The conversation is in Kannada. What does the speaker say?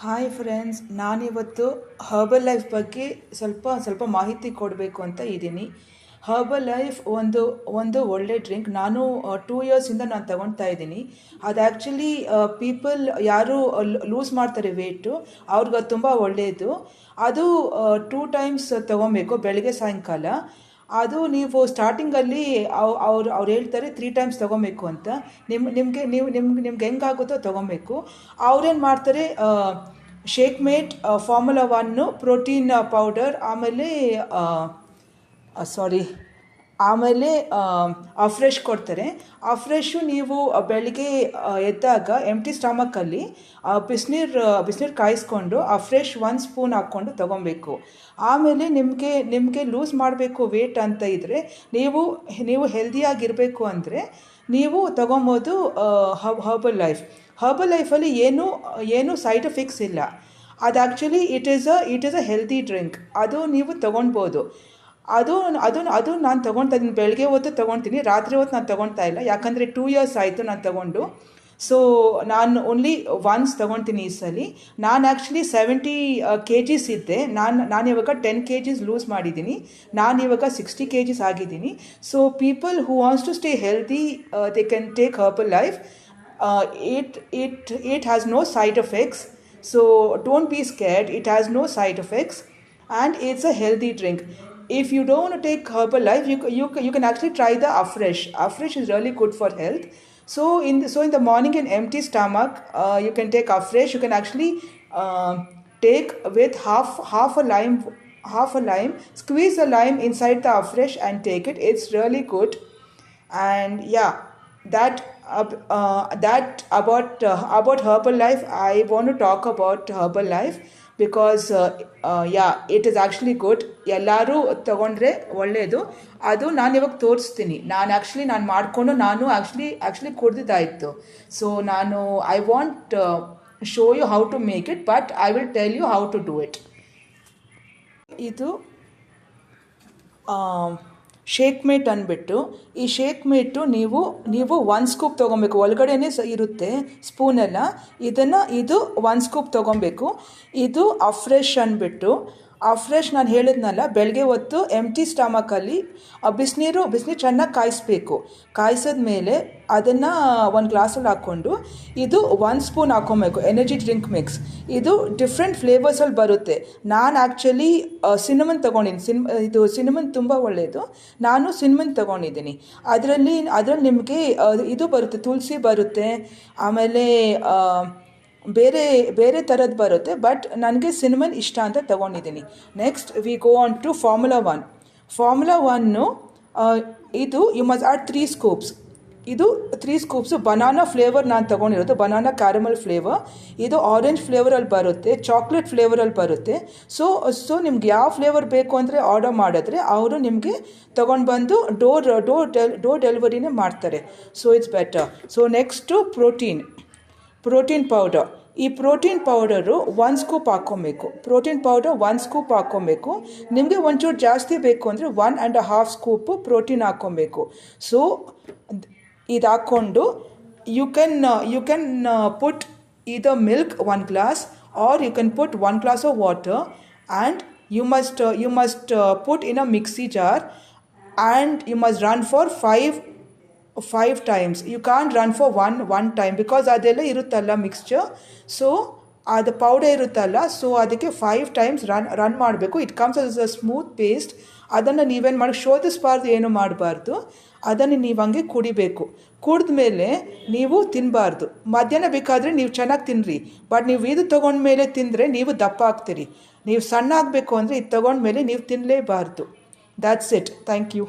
ಹಾಯ್ ಫ್ರೆಂಡ್ಸ್, ನಾನಿವತ್ತು ಹರ್ಬಲ್ ಲೈಫ್ ಬಗ್ಗೆ ಸ್ವಲ್ಪ ಮಾಹಿತಿ ಕೊಡಬೇಕು ಅಂತ ಇದ್ದೀನಿ. ಹರ್ಬಲ್ ಲೈಫ್ ಒಂದು ಒಳ್ಳೆ ಡ್ರಿಂಕ್. ನಾನು 2 ಇಯರ್ಸಿಂದ ನಾನು ತಗೊಳ್ತಾ ಇದ್ದೀನಿ. ಅದು ಆ್ಯಕ್ಚುಲಿ ಪೀಪಲ್ ಯಾರು ಲೂಸ್ ಮಾಡ್ತಾರೆ ವೇಟು, ಅವ್ರಿಗೆ ಅದು ತುಂಬ ಒಳ್ಳೆಯದು. ಅದು 2 ಟೈಮ್ಸ್ ತೊಗೊಬೇಕು, ಬೆಳಗ್ಗೆ ಸಾಯಂಕಾಲ. ಅದು ನೀವು ಸ್ಟಾರ್ಟಿಂಗಲ್ಲಿ ಅವ್ರು ಹೇಳ್ತಾರೆ 3 ಟೈಮ್ಸ್ ತೊಗೊಬೇಕು ಅಂತ. ನಿಮ್ಗೆ ಹೆಂಗಾಗುತ್ತೋ ತೊಗೊಬೇಕು. ಅವ್ರೇನು ಮಾಡ್ತಾರೆ, shake mate, formula 1, protein powder, ಆಮೇಲೆ ಅಫ್ರೆಶ್ ಕೊಡ್ತಾರೆ. ಅಫ್ರೆಶು ನೀವು ಬೆಳಿಗ್ಗೆ ಎದ್ದಾಗ ಎಂಟಿ ಸ್ಟಮಕ್ಕಲ್ಲಿ ಬಿಸಿನೀರು ಕಾಯಿಸ್ಕೊಂಡು ಅಫ್ರೆಶ್ 1 ಸ್ಪೂನ್ ಹಾಕ್ಕೊಂಡು ತೊಗೊಬೇಕು. ಆಮೇಲೆ ನಿಮಗೆ ಲೂಸ್ ಮಾಡಬೇಕು ವೇಟ್ ಅಂತ ಇದ್ದರೆ, ನೀವು ಹೆಲ್ದಿಯಾಗಿರಬೇಕು ಅಂದರೆ ನೀವು ತೊಗೊಬೋದು ಹರ್ಬಲ್ ಲೈಫಲ್ಲಿ ಏನು ಸೈಡ್ ಎಫೆಕ್ಟ್ಸ್ ಇಲ್ಲ. ಅದು actually it is a healthy drink. ಅದು ನೀವು ತೊಗೊಳ್ಬೋದು. ಅದು ನಾನು ತೊಗೊಳ್ತಾ ಇದ್ದೀನಿ. ಬೆಳಗ್ಗೆ ಹೊತ್ತು ತೊಗೊಳ್ತೀನಿ, ರಾತ್ರಿ ಹೊತ್ತು ನಾನು ತೊಗೊಳ್ತಾ ಇಲ್ಲ. ಯಾಕಂದರೆ 2 ಇಯರ್ಸ್ ಆಯಿತು ನಾನು ತೊಗೊಂಡು. ಸೊ ನಾನು ಓನ್ಲಿ ಒನ್ಸ್ ತೊಗೊಳ್ತೀನಿ ಈ ಸಲ. ನಾನು ಆ್ಯಕ್ಚುಲಿ 70 kgs ಇದ್ದೆ. ನಾನು ಇವಾಗ 10 kgs ಲೂಸ್ ಮಾಡಿದ್ದೀನಿ. ನಾನಿವಾಗ 60 kgs ಆಗಿದ್ದೀನಿ. So people who wants to stay healthy, they can take Herbalife. It has no side effects, so don't be scared. It has no side effects and it's a healthy drink. If you don't want to take herbal life, you can actually try the Afresh is really good for health. So in the morning, in empty stomach, you can take Afresh. You can actually take with half a lime, squeeze the lime inside the Afresh and take it. It's really good. And yeah, that about herbal life. I want to talk about herbal life because it is actually good. ಎಲ್ಲರೂ ತಗೊಂಡ್ರೆ ಒಳ್ಳೆಯದು. ಅದು ನಾನು ಇವಾಗ ತೋರಿಸ್ತೀನಿ. ನಾನು ಮಾಡಿಕೊಂಡು ನಾನು ಆ್ಯಕ್ಚುಲಿ ಕುಡ್ದಿದ್ದಾಯಿತು. So I want show you how to make it, but I will tell you how to do it. ಇದು ಶೇಕ್ ಮೇಟ್ ಅಂದ್ಬಿಟ್ಟು, ಈ ಶೇಕ್ ಮೇಟು ನೀವು 1 ಸ್ಕೂಪ್ ತೊಗೊಬೇಕು. ಒಳಗಡೆನೇ ಇರುತ್ತೆ ಸ್ಪೂನೆಲ್ಲ. ಇದು 1 ಸ್ಕೂಪ್ ತೊಗೊಬೇಕು. ಇದು ಅಫ್ರೆಶ್ ಅಂದ್ಬಿಟ್ಟು, ಅಫ್ರೆಶ್ ನಾನು ಹೇಳಿದ್ನಲ್ಲ, ಬೆಳಗ್ಗೆ ಹೊತ್ತು ಎಂಟಿ ಸ್ಟಮಕಲ್ಲಿ ಬಿಸಿನೀರು ಚೆನ್ನಾಗಿ ಕಾಯಿಸ್ಬೇಕು. ಕಾಯಿಸಿದ ಮೇಲೆ ಅದನ್ನು ಒಂದು ಗ್ಲಾಸಲ್ಲಿ ಹಾಕ್ಕೊಂಡು ಇದು 1 ಸ್ಪೂನ್ ಹಾಕ್ಕೊಬೇಕು. Energy drink mix. ಇದು ಡಿಫ್ರೆಂಟ್ ಫ್ಲೇವರ್ಸಲ್ಲಿ ಬರುತ್ತೆ. ನಾನು ಆ್ಯಕ್ಚುಲಿ ಸಿನಮನ್ ತೊಗೊಂಡಿದ್ದೀನಿ. ಇದು ಸಿನಮನ್ ತುಂಬ ಒಳ್ಳೆಯದು. ನಾನು ಸಿನಮನ್ ತೊಗೊಂಡಿದ್ದೀನಿ. ಅದರಲ್ಲಿ ನಿಮಗೆ ಇದು ಬರುತ್ತೆ, ತುಳಸಿ ಬರುತ್ತೆ, ಆಮೇಲೆ ಬೇರೆ ಥರದ್ದು ಬರುತ್ತೆ. ಬಟ್ ನನಗೆ ಸಿನಮನ್ ಇಷ್ಟ ಅಂತ ತೊಗೊಂಡಿದ್ದೀನಿ. Next we go on to formula 1. ಇದು ಯು ಮಸ್ಟ್ ಆ್ಯಡ್ 3 ಸ್ಕೂಪ್ಸ್. ಇದು 3 ಸ್ಕೂಪ್ಸು ಬನಾನಾ ಫ್ಲೇವರ್ ನಾನು ತೊಗೊಂಡಿರೋದು, ಬನಾನಾ ಕ್ಯಾರಮಲ್ ಫ್ಲೇವರ್. ಇದು ಆರೆಂಜ್ ಫ್ಲೇವರಲ್ಲಿ ಬರುತ್ತೆ, ಚಾಕ್ಲೇಟ್ ಫ್ಲೇವರಲ್ಲಿ ಬರುತ್ತೆ. ಸೊ ನಿಮ್ಗೆ ಯಾವ ಫ್ಲೇವರ್ ಬೇಕು ಅಂದರೆ ಆರ್ಡರ್ ಮಾಡಿದ್ರೆ ಅವರು ನಿಮಗೆ ತೊಗೊಂಡು ಬಂದು ಡೋರ್ ಡೆಲಿವರಿನೇ ಮಾಡ್ತಾರೆ. So it's better. So next protein powder. ಈ ಪ್ರೋಟೀನ್ ಪೌಡರು 1 ಸ್ಕೂಪ್ ಹಾಕ್ಕೊಬೇಕು. ನಿಮಗೆ ಒಂಚೂರು ಜಾಸ್ತಿ ಬೇಕು ಅಂದರೆ 1.5 ಸ್ಕೂಪು ಪ್ರೋಟೀನ್ ಹಾಕ್ಕೊಬೇಕು. ಸೊ ಇದು ಹಾಕ್ಕೊಂಡು you can put either milk 1 glass, or you can put 1 glass of water, and you must put in a mixie jar, and you must run for 5 times. You can't run for one time because ಅದೆಲ್ಲ ಇರುತ್ತಲ್ಲ ಮಿಕ್ಸ್ಚರ್. ಸೊ ಅದು ಪೌಡರ್ ಇರುತ್ತಲ್ಲ, ಸೊ ಅದಕ್ಕೆ 5 ಟೈಮ್ಸ್ ರನ್ ಮಾಡಬೇಕು. It comes as a smooth paste. ಅದನ್ನು ನೀವೇನು ಮಾಡಿ ಶೋಧಿಸಬಾರ್ದು, ಏನು ಮಾಡಬಾರ್ದು. ಅದನ್ನು ನೀವು ಹಂಗೆ ಕುಡಿಬೇಕು. ಕುಡಿದ ಮೇಲೆ ನೀವು ತಿನ್ನಬಾರ್ದು. ಮಧ್ಯಾಹ್ನ ಬೇಕಾದರೆ ನೀವು ಚೆನ್ನಾಗಿ ತಿನ್ನಿರಿ, ಬಟ್ ನೀವು ಇದು ತೊಗೊಂಡ್ಮೇಲೆ ತಿಂದರೆ ನೀವು ದಪ್ಪ ಆಗ್ತೀರಿ. ನೀವು ಸಣ್ಣ ಆಗಬೇಕು ಅಂದರೆ ಇದು ತೊಗೊಂಡ್ಮೇಲೆ ನೀವು ತಿನ್ನಲೇಬಾರ್ದು. That's it. Thank you.